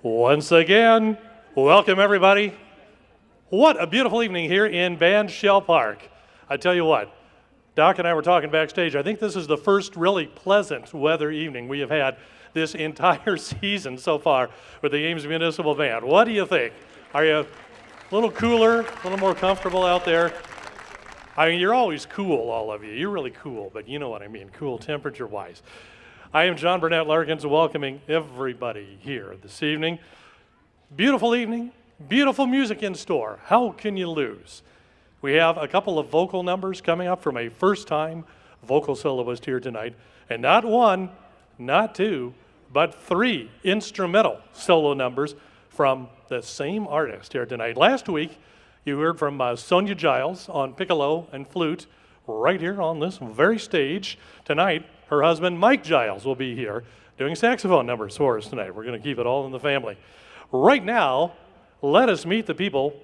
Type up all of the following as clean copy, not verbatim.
Once again, welcome everybody. What a beautiful evening here in Band Shell Park. I tell you what, Doc and I were talking backstage. I think this is the first really pleasant weather evening we have had this entire season so far with the Ames Municipal Band. What do you think? Are you a little cooler, a little more comfortable out there? I mean, you're always cool, all of you. You're really cool, but you know what I mean, cool temperature-wise. I am John Burnett Larkins, welcoming everybody here this evening. Beautiful evening, beautiful music in store. How can you lose? We have a couple of vocal numbers coming up from a first-time vocal soloist here tonight, and not one, not two, but three instrumental solo numbers from the same artist here tonight. Last week, you heard from Sonia Giles on piccolo and flute right here on this very stage. Tonight, her husband, Mike Giles, will be here doing saxophone numbers for us tonight. We're going to keep it all in the family. Right now, let us meet the people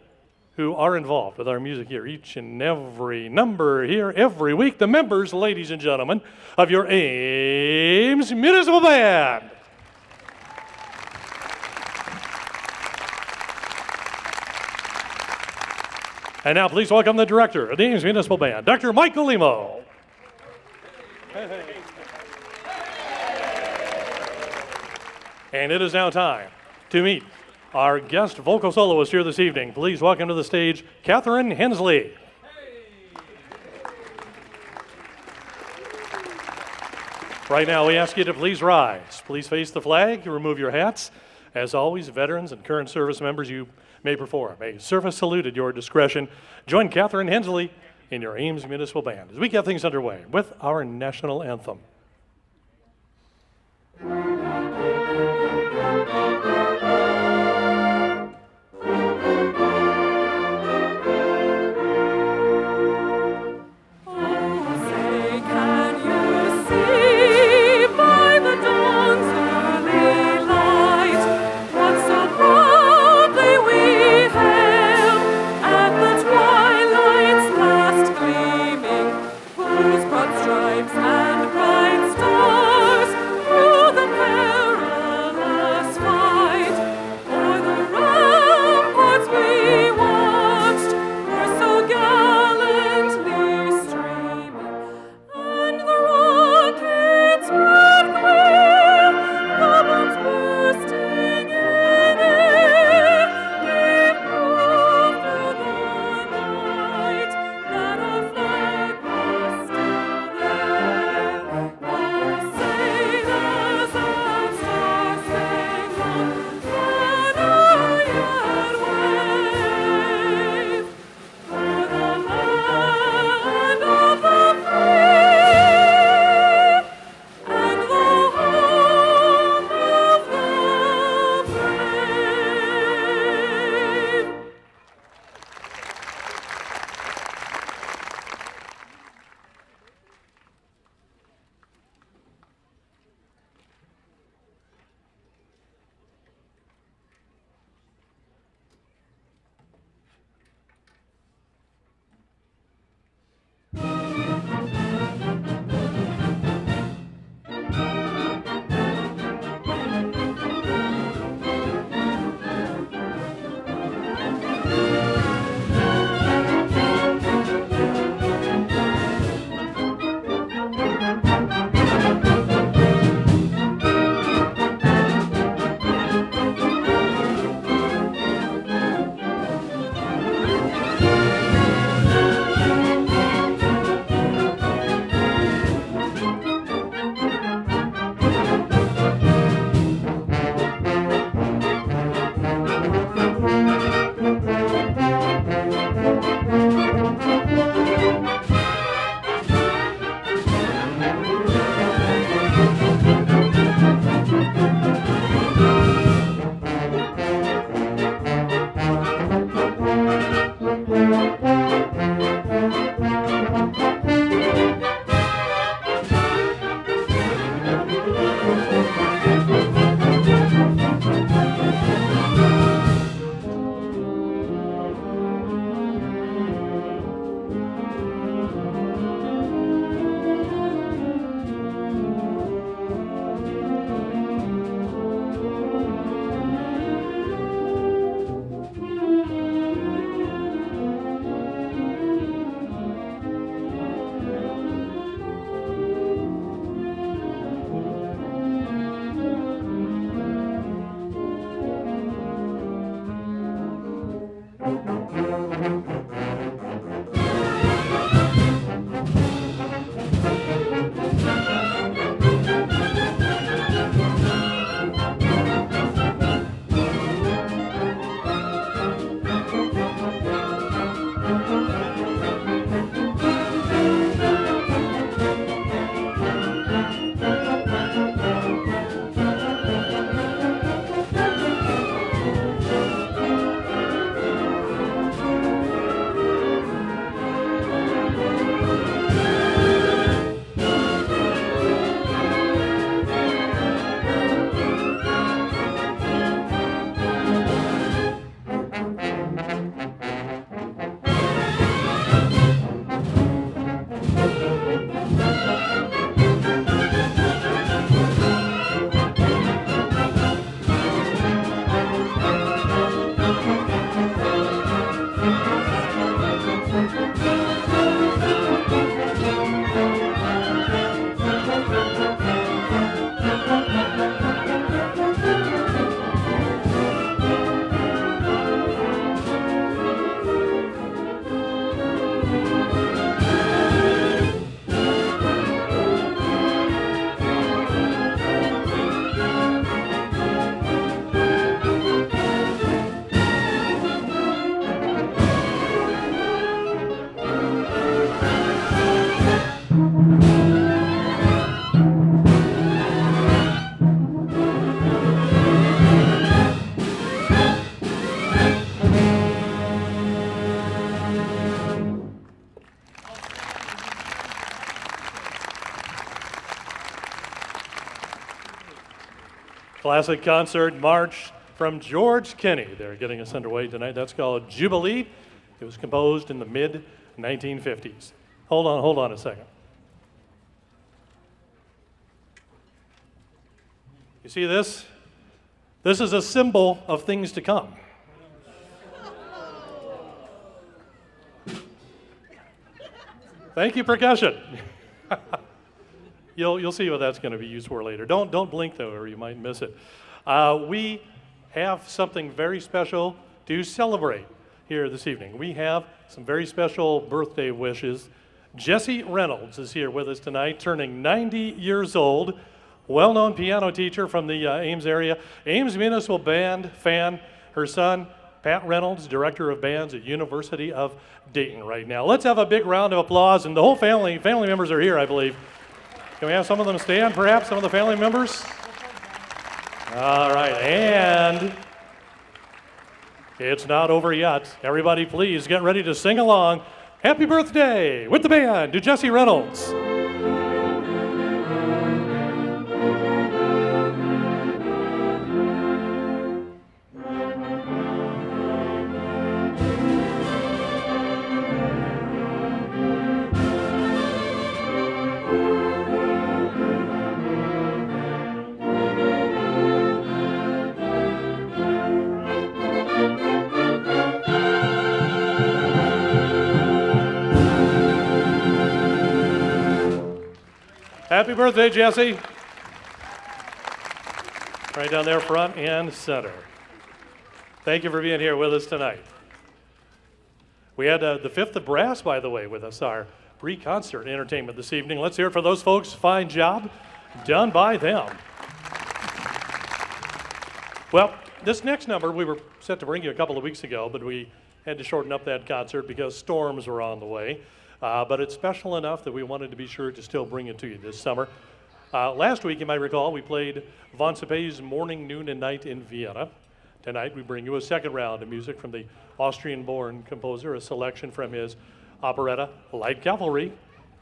who are involved with our music here each and every number here every week. The members, ladies and gentlemen, of your Ames Municipal Band. And now please welcome the director of the Ames Municipal Band, Dr. Michael Limo. And it is now time to meet our guest vocal soloist here this evening. Please welcome to the stage, Catherine Hensley. Right now, we ask you to please rise. Please face the flag, remove your hats. As always, veterans and current service members, you may perform a service salute at your discretion. Join Catherine Hensley in your Ames Municipal Band as we get things underway with our national anthem. Stripes and bright Classic concert march from George Kenny. They're getting us underway tonight. That's called Jubilee. It was composed in the mid-1950s. Hold on a second. You see this? This is a symbol of things to come. Thank you, percussion. You'll see what that's going to be used for later. Don't blink though, or you might miss it. We have something very special to celebrate here this evening. We have some very special birthday wishes. Jesse Reynolds is here with us tonight, turning 90 years old. Well-known piano teacher from the Ames area. Ames Municipal Band fan. Her son, Pat Reynolds, director of bands at University of Dayton right now. Let's have a big round of applause, and the whole family members are here, I believe. Can we have some of them stand, perhaps, some of the family members? All right, and it's not over yet. Everybody please get ready to sing along. Happy birthday with the band to Jesse Reynolds. Happy birthday, Jesse. Right down there, front and center. Thank you for being here with us tonight. We had the Fifth of Brass, by the way, with us, our pre-concert entertainment this evening. Let's hear it for those folks. Fine job done by them. Well, this next number we were set to bring you a couple of weeks ago, but we had to shorten up that concert because storms were on the way. But it's special enough that we wanted to be sure to still bring it to you this summer. Last week, you might recall, we played Von Ceppe's Morning, Noon, and Night in Vienna. Tonight, we bring you a second round of music from the Austrian-born composer, a selection from his operetta, Light Cavalry,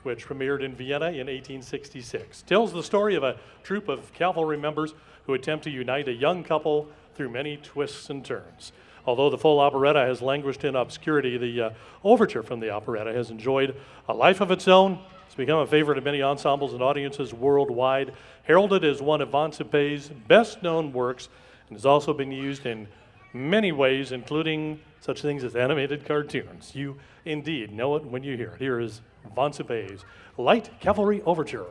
which premiered in Vienna in 1866. Tells the story of a troop of cavalry members who attempt to unite a young couple through many twists and turns. Although the full operetta has languished in obscurity, the overture from the operetta has enjoyed a life of its own. It's become a favorite of many ensembles and audiences worldwide, heralded as one of Von Ceppe's best-known works, and has also been used in many ways, including such things as animated cartoons. You indeed know it when you hear it. Here is Von Ceppe's Light Cavalry Overture.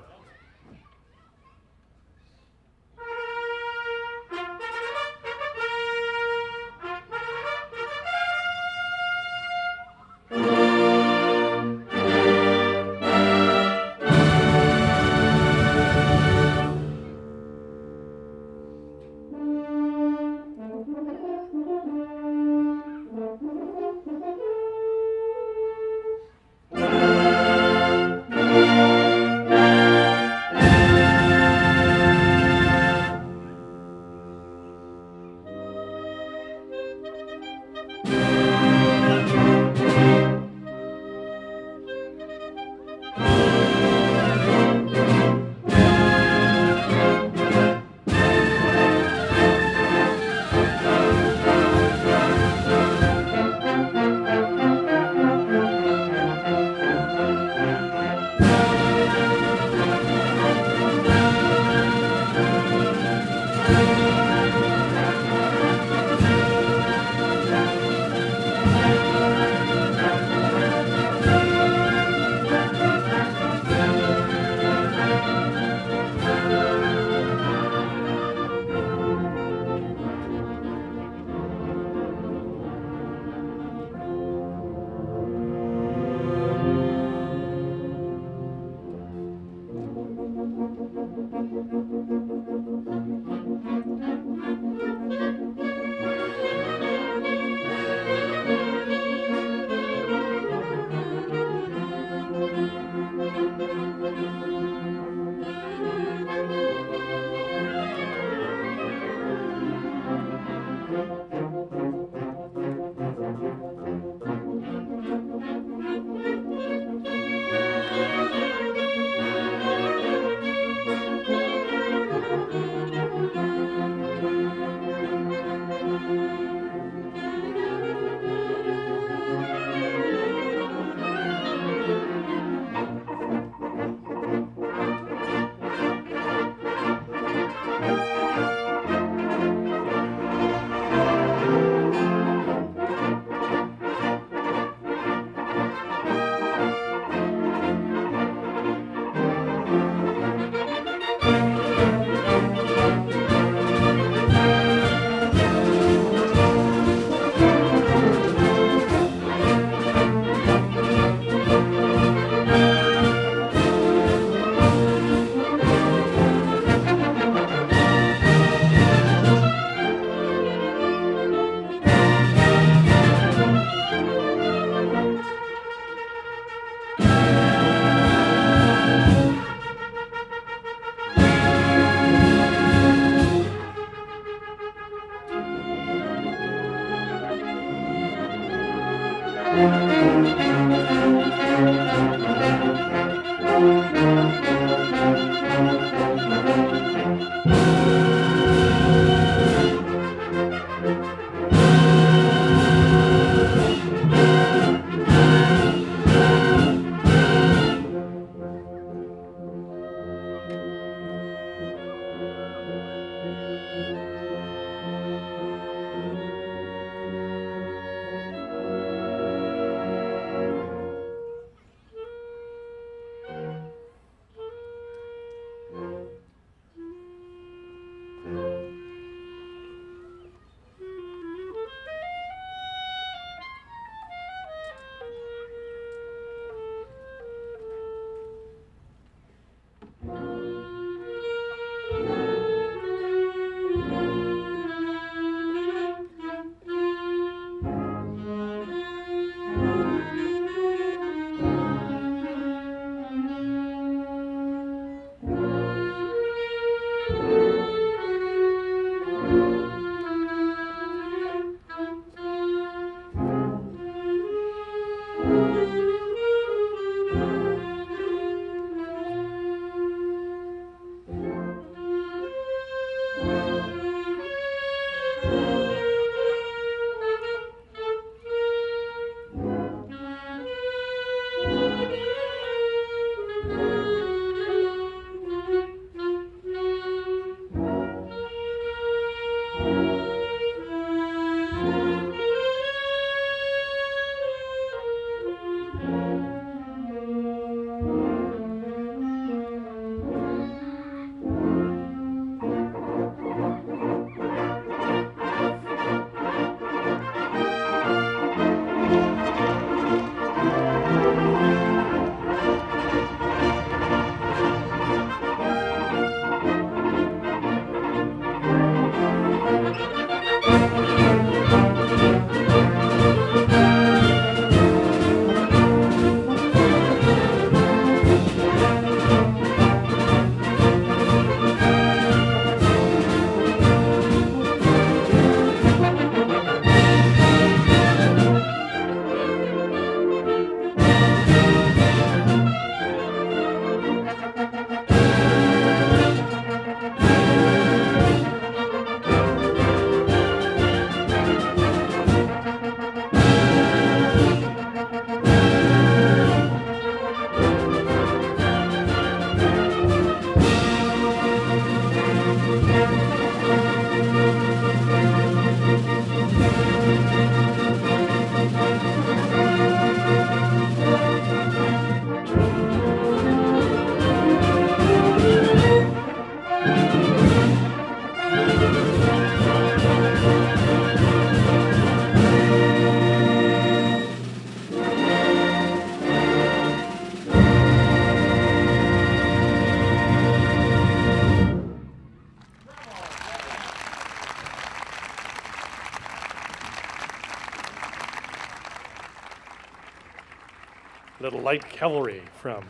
Little light cavalry from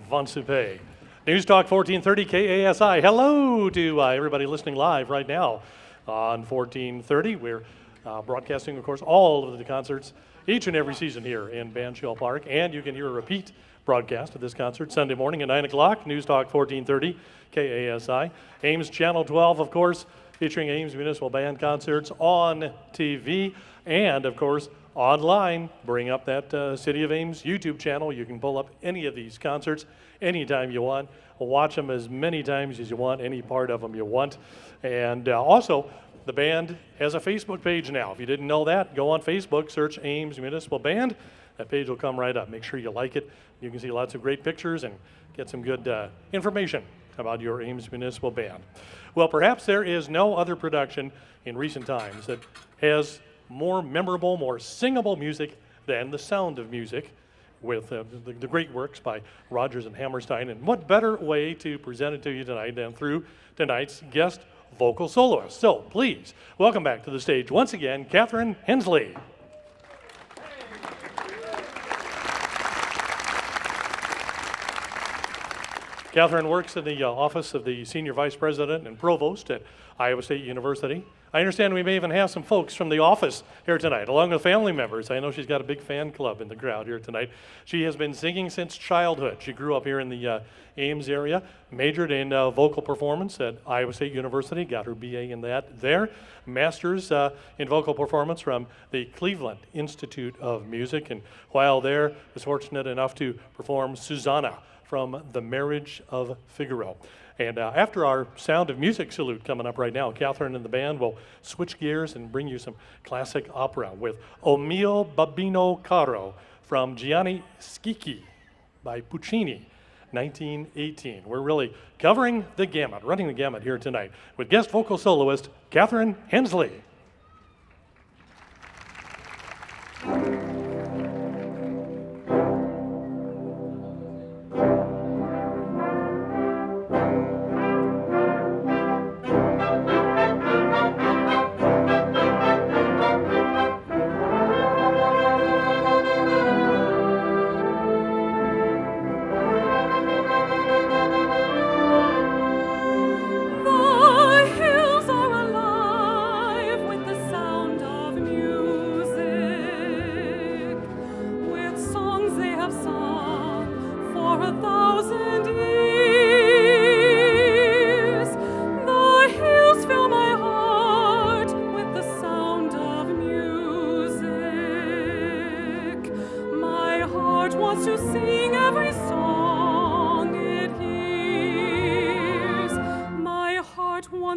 Von Supe. News Talk 1430 KASI. Hello to everybody listening live right now on 1430. We're broadcasting, of course, all of the concerts each and every season here in Band Shell Park. And you can hear a repeat broadcast of this concert Sunday morning at 9 o'clock. News Talk 1430 KASI. Ames Channel 12, of course, featuring Ames Municipal Band concerts on TV. And, of course, online. Bring up that City of Ames YouTube channel. You can pull up any of these concerts anytime you want. Watch them as many times as you want, any part of them you want. And also, the band has a Facebook page now. If you didn't know that, go on Facebook, search Ames Municipal Band. That page will come right up. Make sure you like it. You can see lots of great pictures and get some good information about your Ames Municipal Band. Well, perhaps there is no other production in recent times that has more memorable, more singable music than The Sound of Music, with the great works by Rodgers and Hammerstein. And what better way to present it to you tonight than through tonight's guest vocal soloist. So please, welcome back to the stage once again, Catherine Hensley. Catherine works in the office of the Senior Vice President and Provost at Iowa State University. I understand we may even have some folks from the office here tonight, along with family members. I know she's got a big fan club in the crowd here tonight. She has been singing since childhood. She grew up here in the Ames area, majored in vocal performance at Iowa State University, got her BA in that there, master's in vocal performance from the Cleveland Institute of Music, and while there, was fortunate enough to perform Susanna from The Marriage of Figaro. And after our Sound of Music salute coming up right now, Catherine and the band will switch gears and bring you some classic opera with O mio babbino caro from Gianni Schicchi by Puccini, 1918. We're really covering the gamut, running the gamut here tonight with guest vocal soloist Catherine Hensley.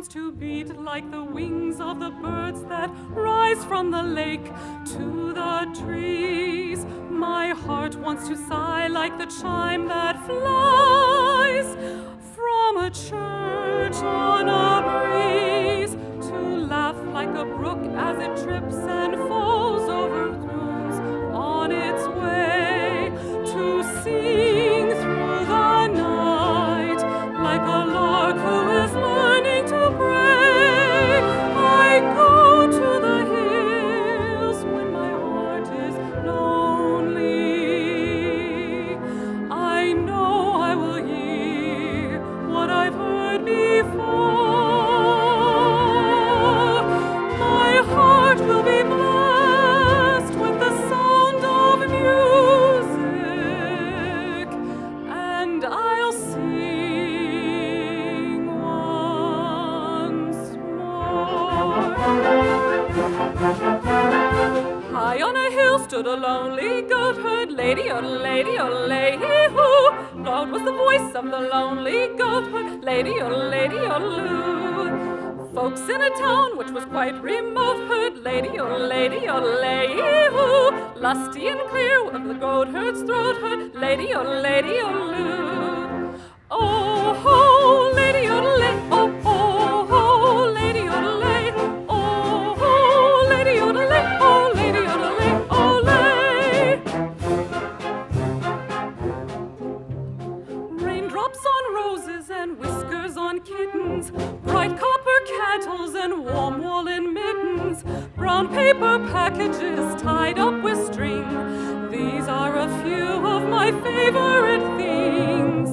To beat like the wings of the birds that rise from the lake to the trees. My heart wants to sigh like the chime that flies from a church on a breeze, to laugh like a brook as it trips and falls over dunes on its way, to sing through the night like a lark who is learning to pray. I go to the hills when my heart is lonely. I know I will hear what I've heard before. My heart will be blessed with the sound of music, and I'll sing once more. High on a hill stood a lonely goatherd, lady-o-lady-o-lay-hoo. Loud was the voice of the lonely goatherd, lady-o-lady-o-loo. Folks in a town which was quite remote heard, lady-o-lady-o-lay-hoo. Lusty and clear of the goatherd's throat heard, lady-o-lady-o-loo. Oh, ho, lady-o-lay, oh, oh, ho, lady-o-lay, oh, ho, lady-o-lay, oh, lady-o-lay, oh, lay. Raindrops on roses and whiskers on kittens, bright copper kettles and warm woolen mittens, brown paper packages tied up with string. These are a few of my favorite things.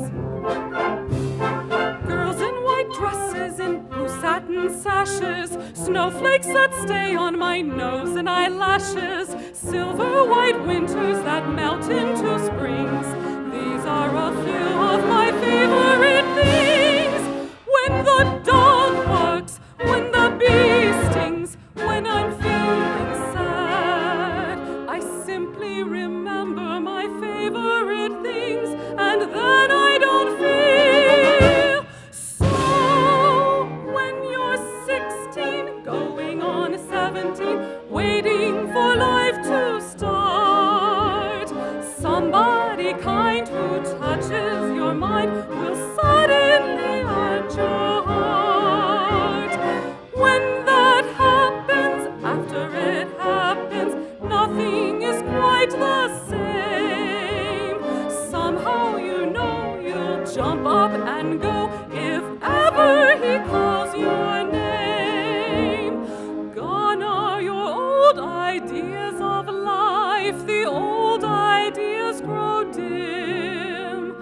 Girls in white dresses and blue satin sashes, snowflakes that stay on my nose and eyelashes, silver white winters that melt into springs. These are a few of my favorite things. When the dog barks, when the bee stings, when I'm feeling sad, I simply remember my favorite things, and then I don't feel so. When you're 16, going on 17, waiting for life to start, somebody kind who touches your mind will suddenly hurt your heart. When that happens, after it happens, nothing is quite the same. Somehow you know you'll jump up and go if ever he calls your name. Gone are your old ideas of life, the old ideas grow dim.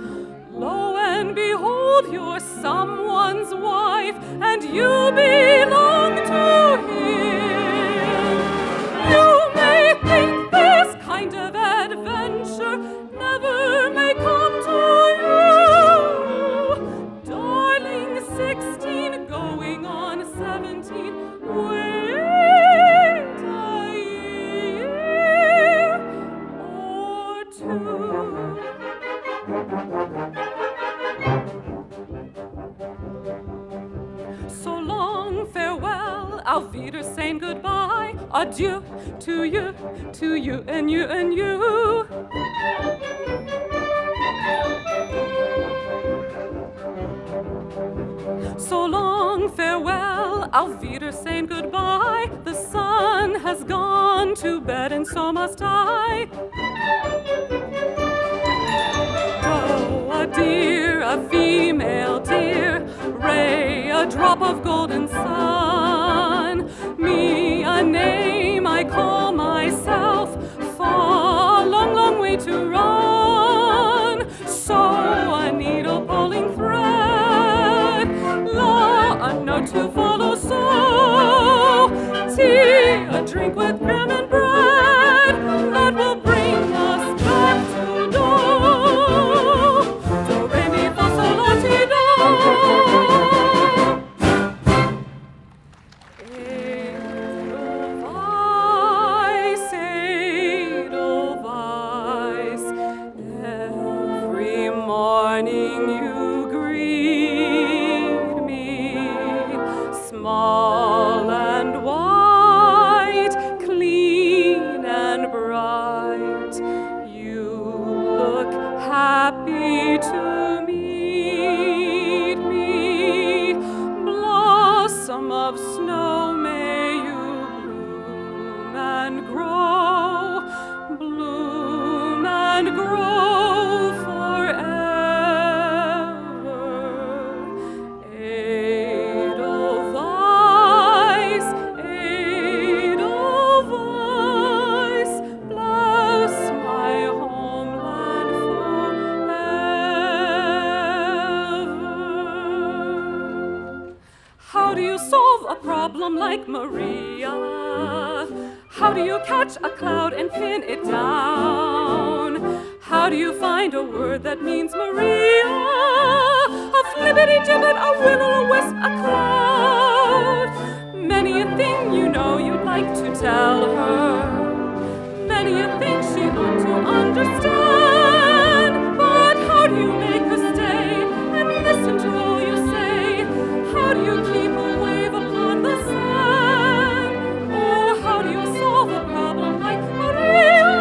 Lo and behold, you're someone's wife, and you belong wait a year or two. So long, farewell, auf Wiedersehen, goodbye, adieu to you, and you, and you. So long, farewell, auf Wiedersehen, goodbye. The sun has gone to bed and so must I. Doe, a deer, a female deer, ray, a drop of golden sun. Me, a name I call myself, far, long, long way to run. So a needle pulling thread, la, a note to follow, so tea, a drink with graham and bread, that will bring us back to do. Do, re, mi, fa, sol, la, ti, do. Edelweiss, every morning you greet me, small and white, clean and bright. You look happy to meet me. Blossom of snow, may you bloom and grow forever. Edelweiss, Edelweiss, bless my homeland forever. How do you solve a problem like Maria? How do you catch a cloud and pin it down? How do you find a word that means Maria? A flippity-gibbet, a riddle, a wisp, a cloud. Many a thing you know you'd like to tell her. Many a thing she ought to understand. But how do you make her stay and listen to all you say? How do you keep a wave upon the sand? Oh, how do you solve a problem like Maria?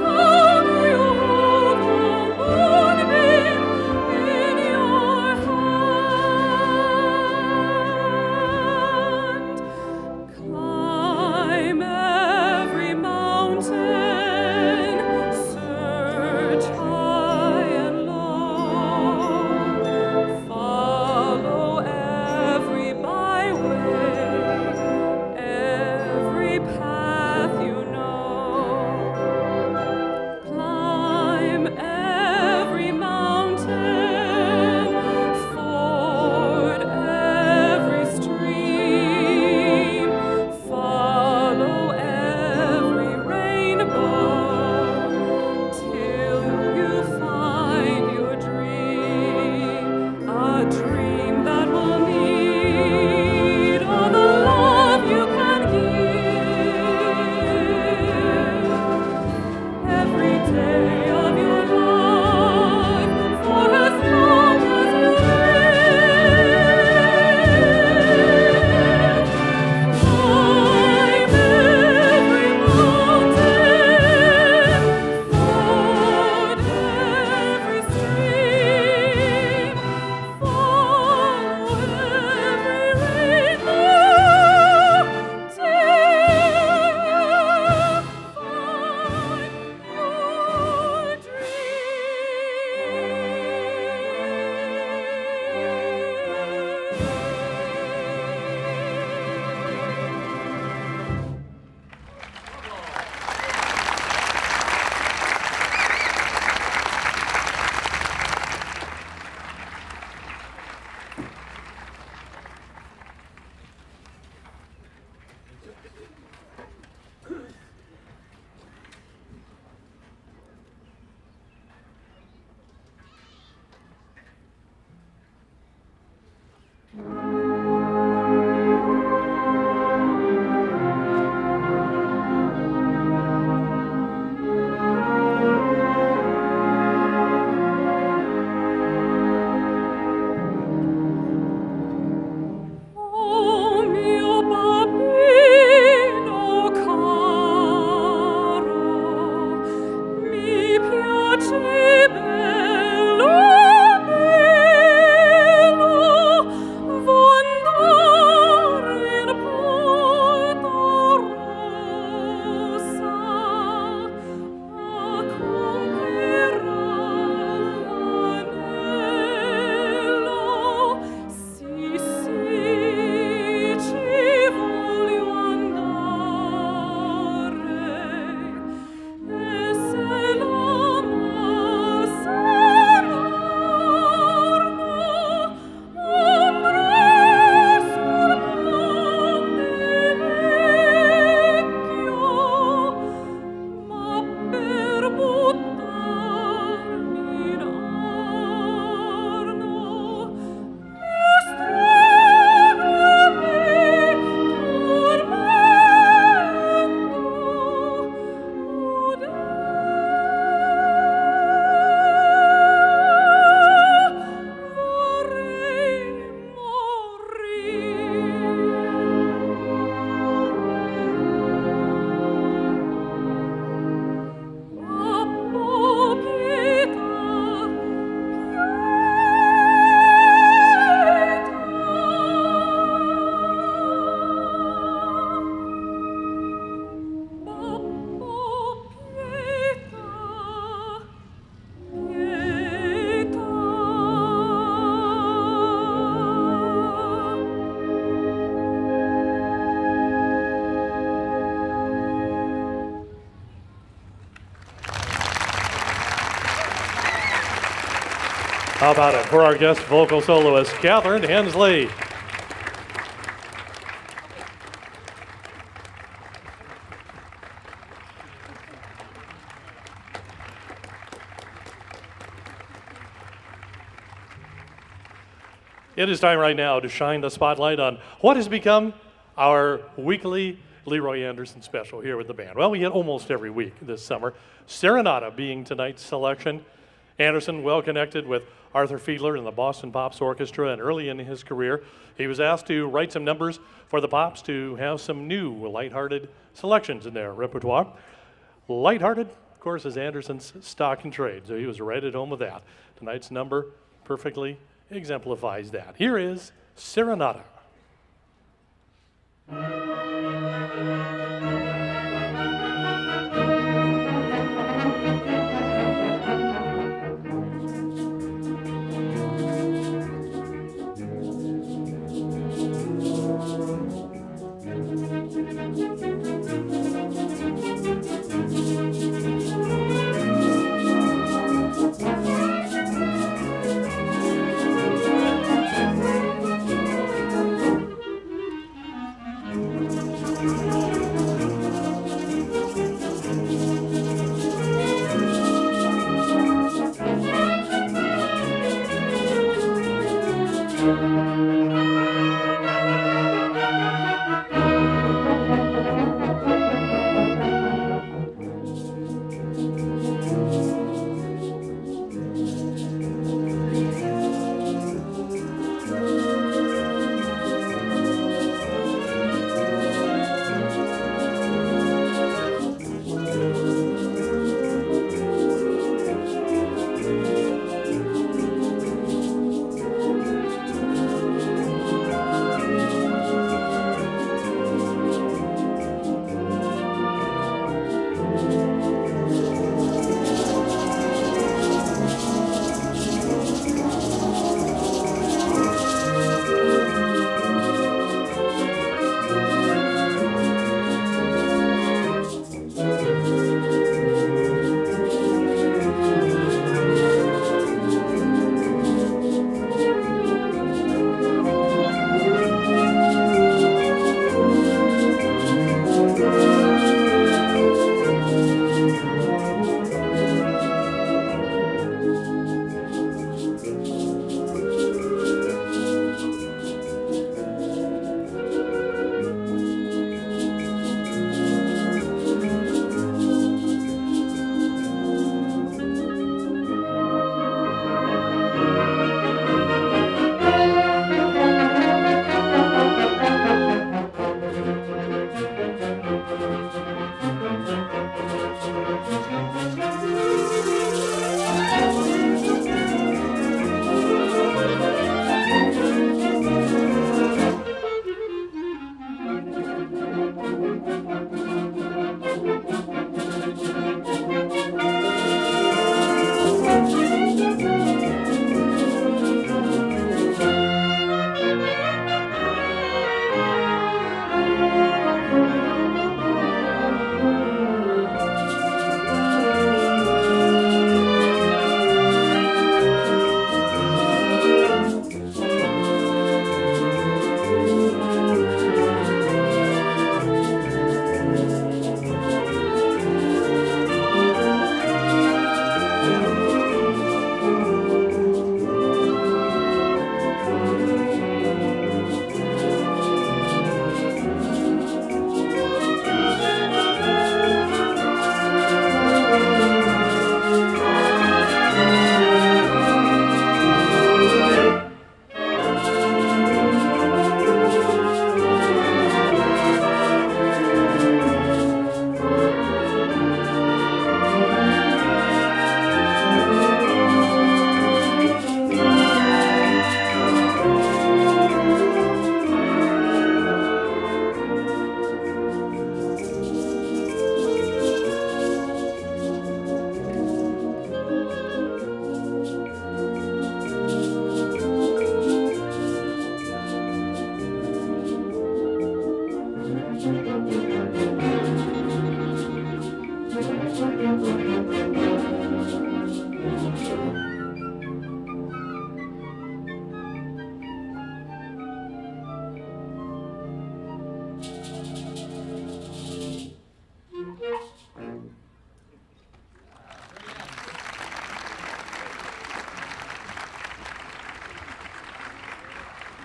How do you hold the moonbeam in your hand? Climb every mountain, search high How about it for our guest vocal soloist, Catherine Hensley? It is time right now to shine the spotlight on what has become our weekly Leroy Anderson special here with the band. Well, we get almost every week this summer. Serenata being tonight's selection. Anderson, well connected with Arthur Fiedler and the Boston Pops Orchestra, and early in his career, he was asked to write some numbers for the Pops to have some new lighthearted selections in their repertoire. Lighthearted, of course, is Anderson's stock and trade, so he was right at home with that. Tonight's number perfectly exemplifies that. Here is Serenata.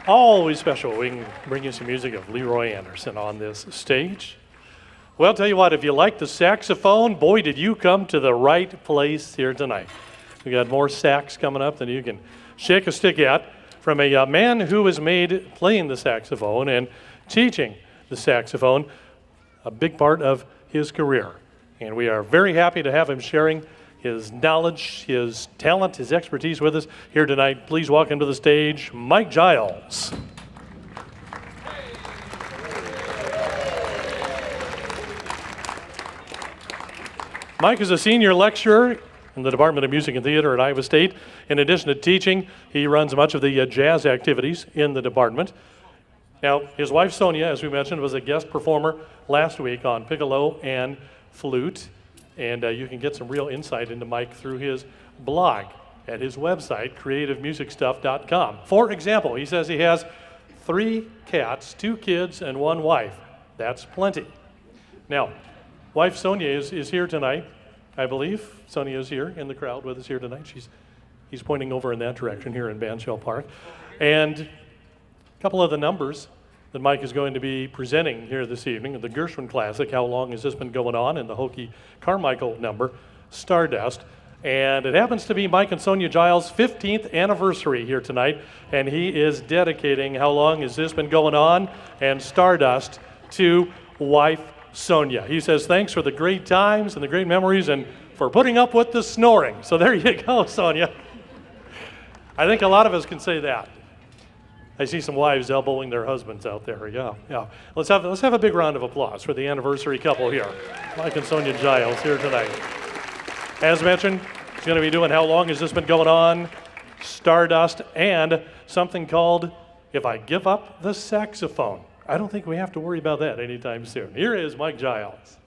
Always special. We can bring you some music of Leroy Anderson on this stage. Well, I'll tell you what, if you like the saxophone, boy, did you come to the right place here tonight. We got more sax coming up than you can shake a stick at from a man who has made playing the saxophone and teaching the saxophone a big part of his career. And we are very happy to have him sharing his knowledge, his talent, his expertise with us here tonight. Please welcome to the stage, Mike Giles. Mike is a senior lecturer in the Department of Music and Theater at Iowa State. In addition to teaching, he runs much of the jazz activities in the department. Now, his wife Sonia, as we mentioned, was a guest performer last week on piccolo and flute. And you can get some real insight into Mike through his blog at his website, creativemusicstuff.com. For example, he says he has 3 cats, 2 kids, and 1 wife. That's plenty. Now, wife Sonia is here tonight, I believe. Sonia is here in the crowd with us here tonight. He's pointing over in that direction here in Bandshell Park. And a couple of the numbers that Mike is going to be presenting here this evening, the Gershwin Classic, How Long Has This Been Going On, and the Hokie Carmichael number, Stardust. And it happens to be Mike and Sonia Giles' 15th anniversary here tonight, and he is dedicating How Long Has This Been Going On and Stardust to wife Sonia. He says, thanks for the great times and the great memories and for putting up with the snoring. So there you go, Sonia. I think a lot of us can say that. I see some wives elbowing their husbands out there. Yeah. Let's have a big round of applause for the anniversary couple here, Mike and Sonia Giles here tonight. As mentioned, he's going to be doing How Long Has This Been Going On, Stardust, and something called If I Give Up the Saxophone. I don't think we have to worry about that anytime soon. Here is Mike Giles.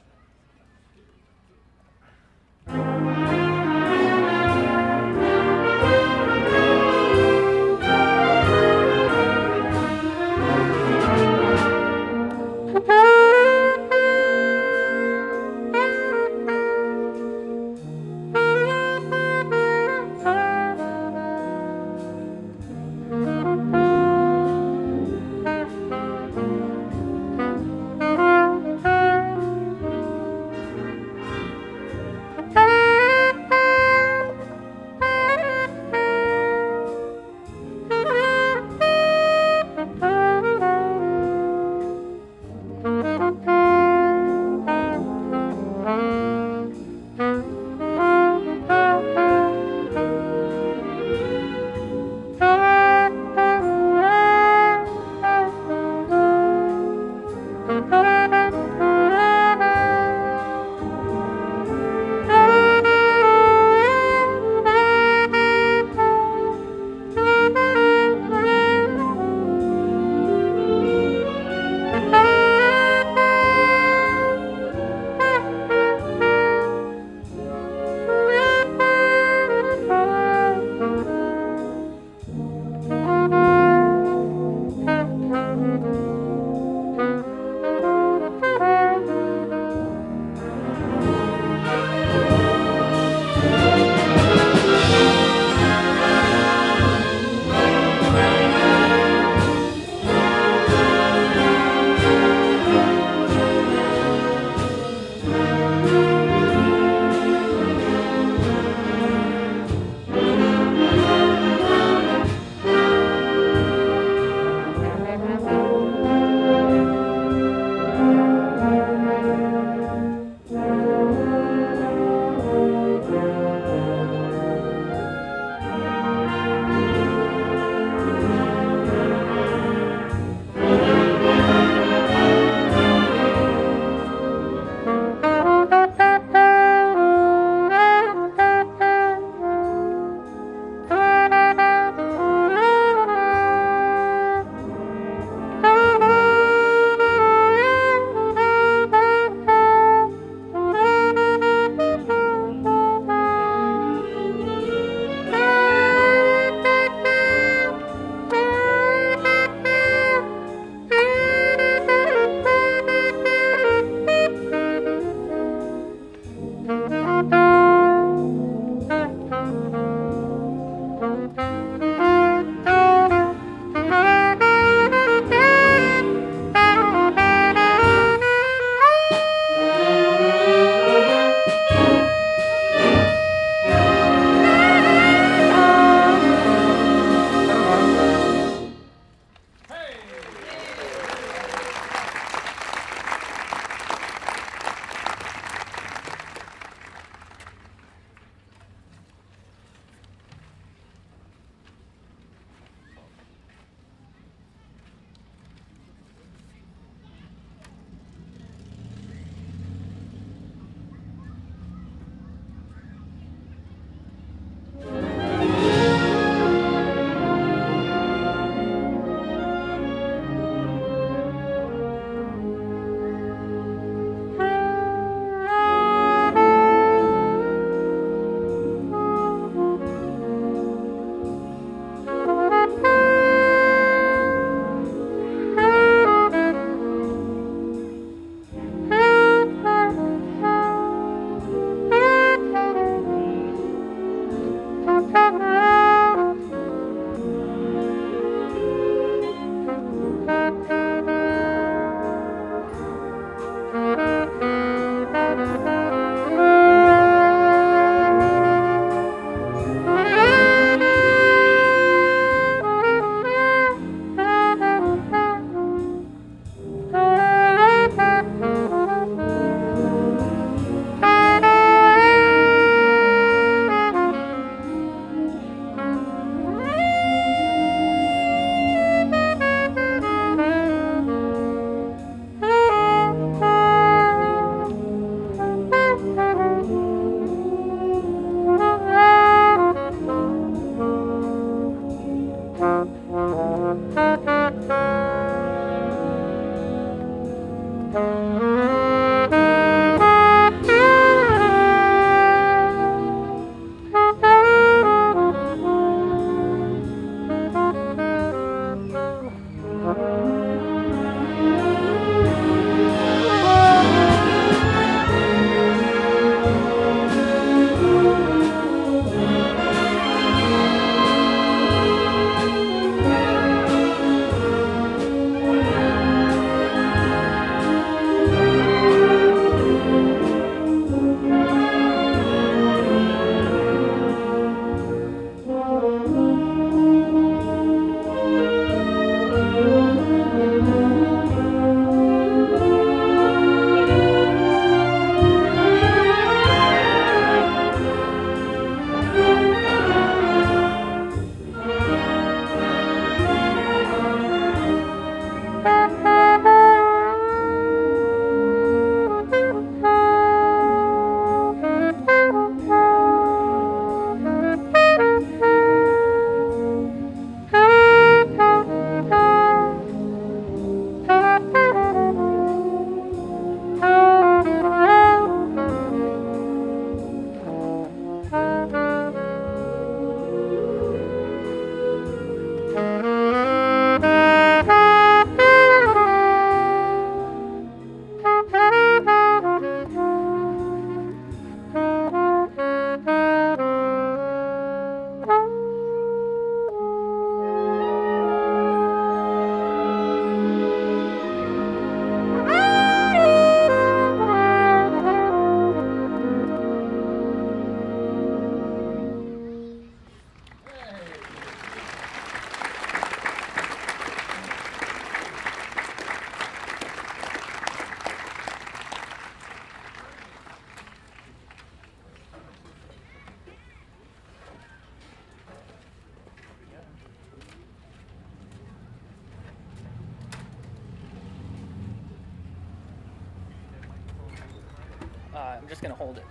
I'm just gonna hold it.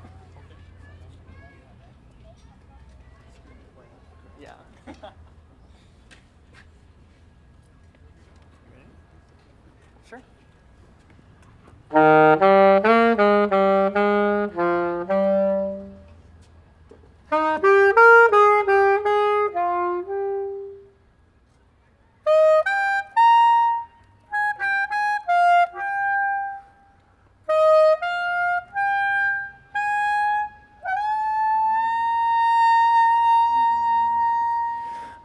Yeah. Sure.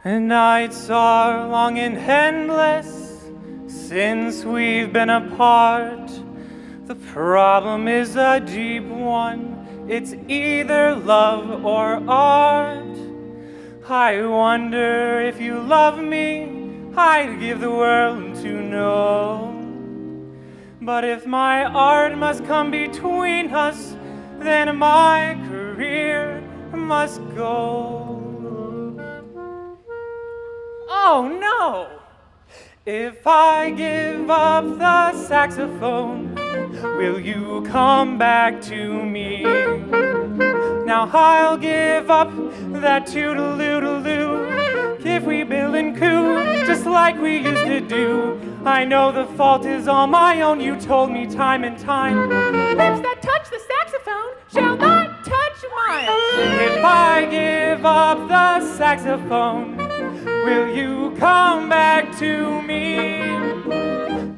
The nights are long and endless since we've been apart. The problem is a deep one. It's either love or art. I wonder if you love me. I'd give the world to know. But if my art must come between us, then my career must go. Oh no! If I give up the saxophone, will you come back to me? Now I'll give up that toodaloo-doo if we bill and coo, just like we used to do. I know the fault is all my own, you told me time and time. Lips that touch the saxophone shall not touch mine. If I give up the saxophone, will you come back to me?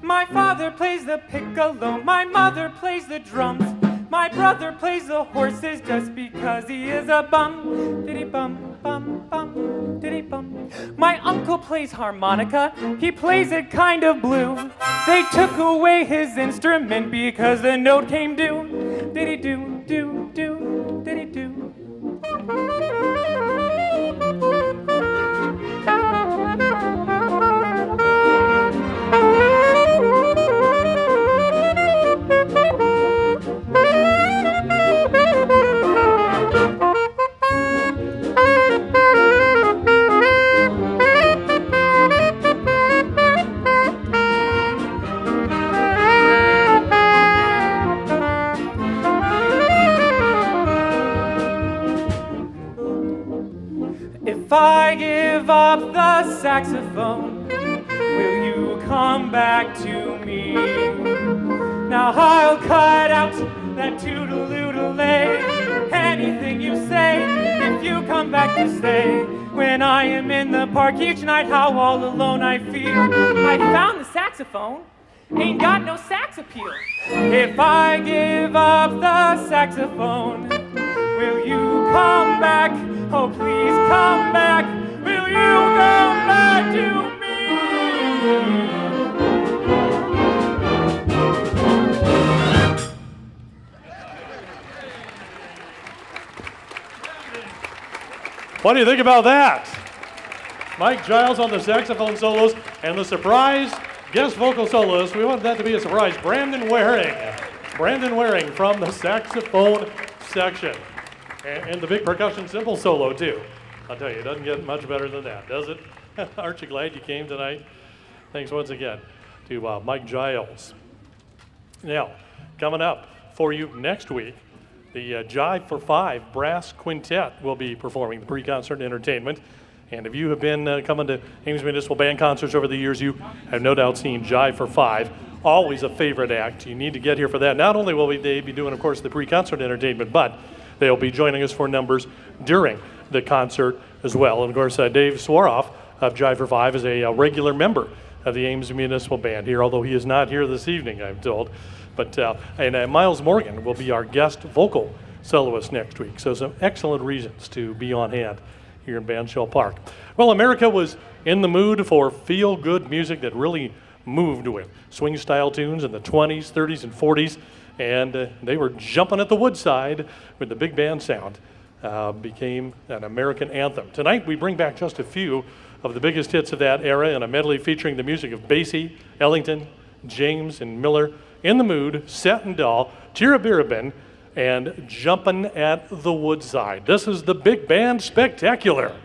My father plays the piccolo, my mother plays the drums, my brother plays the horses just because he is a bum. Diddy bum, bum, bum, diddy bum. My uncle plays harmonica, he plays it kind of blue. They took away his instrument because the note came due. Diddy do, do, do, diddy do. If I give up the saxophone, will you come back to me? Now Now I'll cut out that toodle-oodle-lay. Anything you say, if you come back to stay. When I am in the park each night, how all alone I feel. I found the saxophone, ain't got no sax appeal. If I give up the saxophone, will you come back? Oh, please come back. Will you come back to me? What do you think about that? Mike Giles on the saxophone solos and the surprise guest vocal soloist. We wanted that to be a surprise. Brandon Waring. Brandon Waring from the saxophone section. And the big percussion cymbal solo, too. I'll tell you, it doesn't get much better than that, does it? Aren't you glad you came tonight? Thanks once again to Mike Giles. Now, coming up for you next week, the Jive for Five Brass Quintet will be performing the pre-concert entertainment. And if you have been coming to Ames Municipal Band concerts over the years, you have no doubt seen Jive for Five. Always a favorite act. You need to get here for that. Not only will they be doing, of course, the pre-concert entertainment, but they'll be joining us for numbers during the concert as well. And of course, Dave Sworoff of Jive for Five is a regular member of the Ames Municipal Band here, although he is not here this evening, I'm told. But Miles Morgan will be our guest vocal soloist next week. So some excellent reasons to be on hand here in Band Shell Park. Well, America was in the mood for feel-good music that really moved with swing-style tunes in the 20s, 30s, and 40s, and they were jumping at the woodside with the big band sound. Became an American anthem. Tonight, we bring back just a few of the biggest hits of that era in a medley featuring the music of Basie, Ellington, James, and Miller. In the Mood, Set and Doll, Tirabirabin, and Jumpin' at the Woodside. This is the Big Band Spectacular.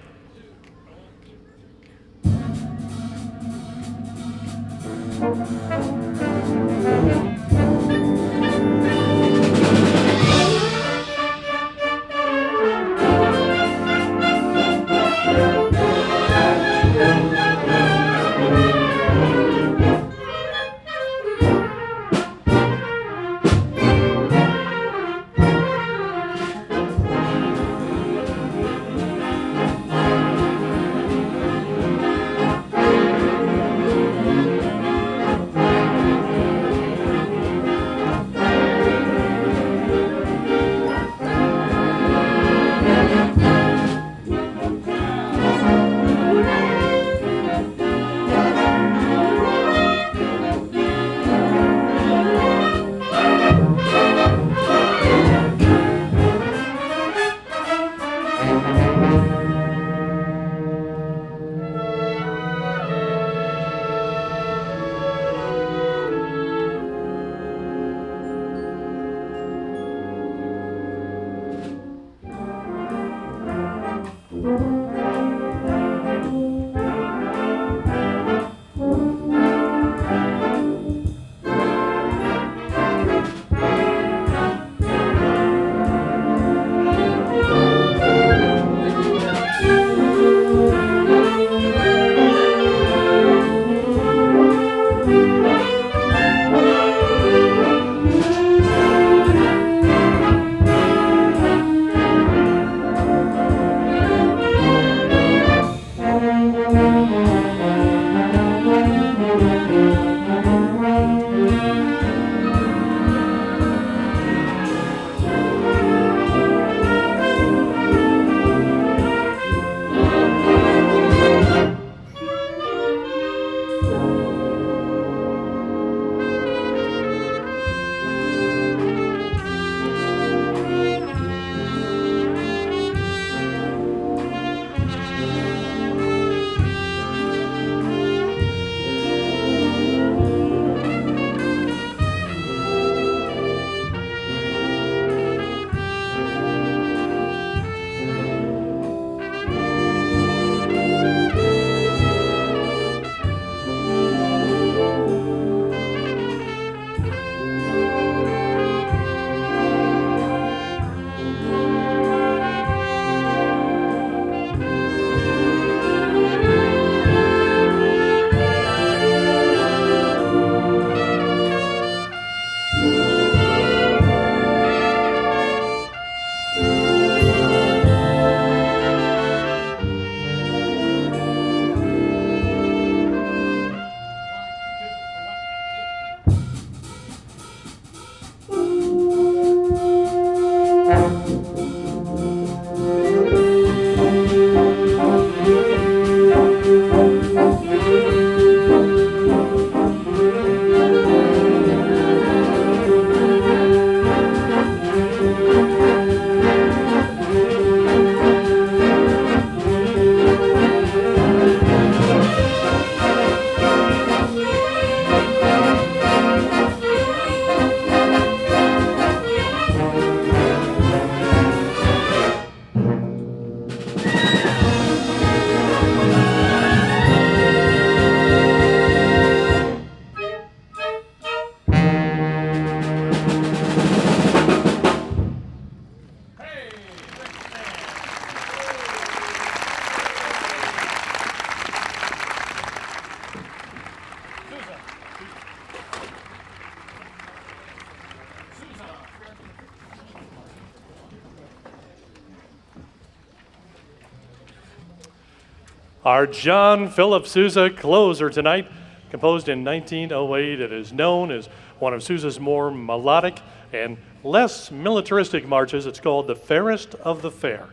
Our John Philip Sousa closer tonight, composed in 1908. It is known as one of Sousa's more melodic and less militaristic marches. It's called The Fairest of the Fair.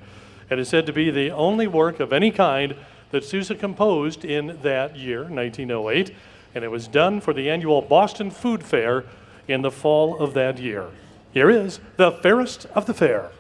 It is said to be the only work of any kind that Sousa composed in that year, 1908, and it was done for the annual Boston Food Fair in the fall of that year. Here is The Fairest of the Fair.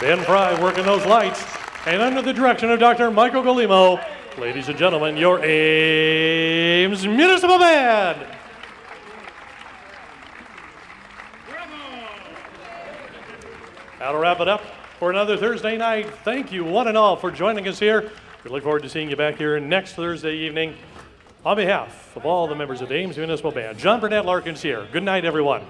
Ben Fry working those lights, and under the direction of Dr. Michael Galimo, ladies and gentlemen, your Ames Municipal Band. That'll wrap it up for another Thursday night. Thank you one and all for joining us here. We look forward to seeing you back here next Thursday evening. On behalf of all the members of the Ames Municipal Band, John Burnett Larkins here. Good night, everyone.